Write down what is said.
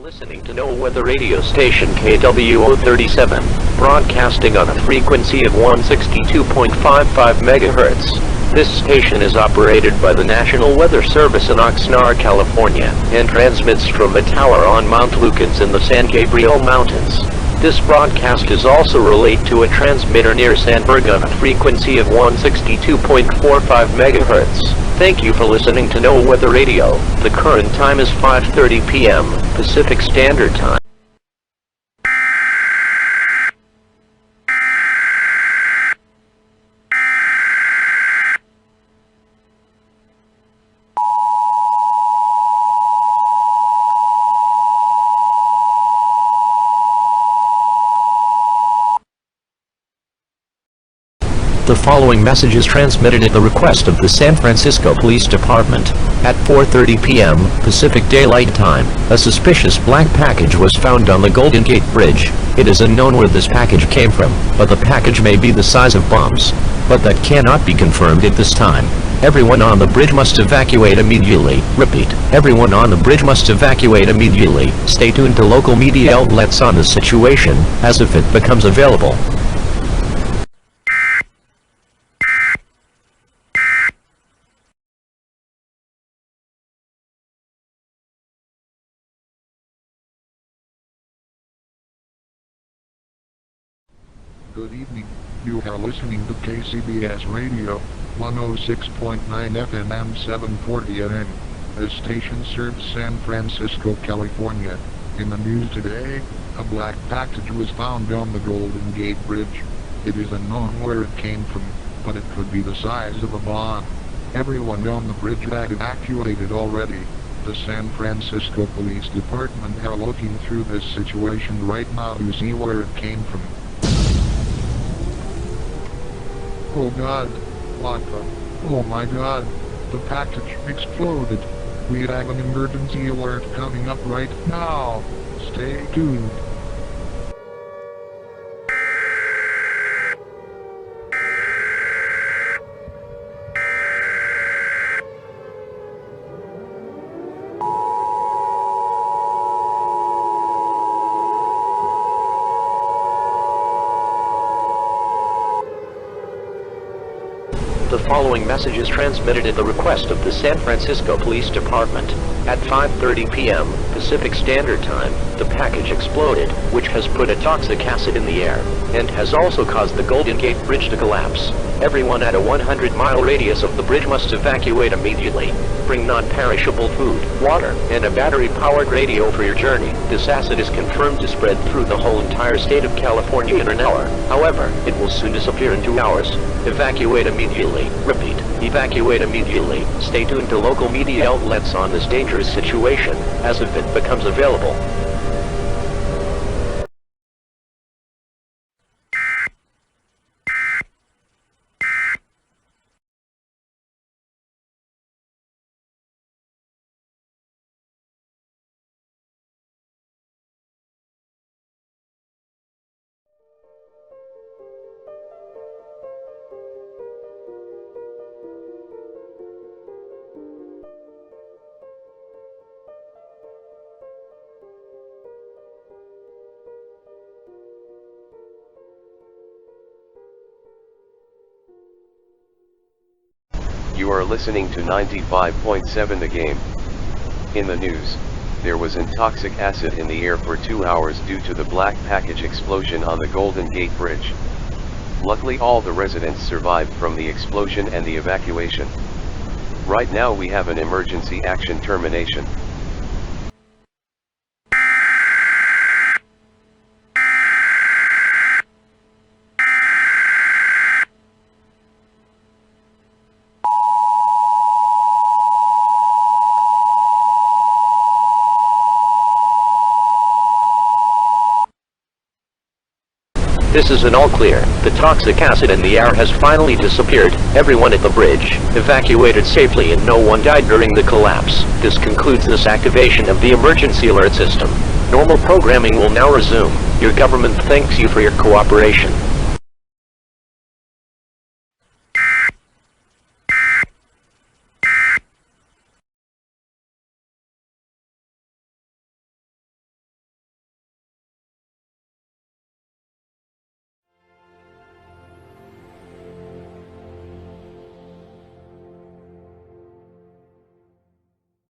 Listening to No Weather radio station KW336, broadcasting on a frequency of 162.55 MHz. This station is operated by the National Weather Service in Oxnard, California, and transmits from a tower on Mount Lucas in the San Gabriel Mountains. This broadcast is also relayed to a transmitter near Sandburg on a frequency of 162.45 MHz. Thank you for listening to No Weather Radio. The current time is 5:30 p.m. Pacific Standard Time. The following message is transmitted at the request of the San Francisco Police Department. At 4:30 p.m. Pacific Daylight Time, a suspicious black package was found on the Golden Gate Bridge. It is unknown where this package came from, but the package may be the size of bombs. But that cannot be confirmed at this time. Everyone on the bridge must evacuate immediately. Repeat, everyone on the bridge must evacuate immediately. Stay tuned to local media outlets on the situation, as if it becomes available. Good evening. You are listening to KCBS Radio, 106.9 FM and 740 AM. This station serves San Francisco, California. In the news today, a black package was found on the Golden Gate Bridge. It is unknown where it came from, but it could be the size of a bomb. Everyone on the bridge had evacuated already. The San Francisco Police Department are looking through this situation right now to see where it came from. Oh God, what the? Oh my God, the package exploded. We have an emergency alert coming up right now. Stay tuned. The following message is transmitted at the request of the San Francisco Police Department. At 5:30 p.m. Pacific Standard Time, the package exploded, which has put a toxic acid in the air, and has also caused the Golden Gate Bridge to collapse. Everyone at a 100-mile radius of the bridge must evacuate immediately. Bring non-perishable food, water, and a battery-powered radio for your journey. This acid is confirmed to spread through the whole entire state of California in an hour. However, it will soon disappear in 2 hours. Evacuate immediately. Repeat, evacuate immediately. Stay tuned to local media outlets on this dangerous situation, as if it becomes available. You are listening to 95.7 The Game. In the news, there was toxic acid in the air for 2 hours due to the black package explosion on the Golden Gate Bridge. Luckily all the residents survived from the explosion and the evacuation. Right now we have an emergency action termination. This is an all clear. The toxic acid in the air has finally disappeared. Everyone at the bridge evacuated safely and no one died during the collapse. This concludes this activation of the emergency alert system. Normal programming will now resume. Your government thanks you for your cooperation.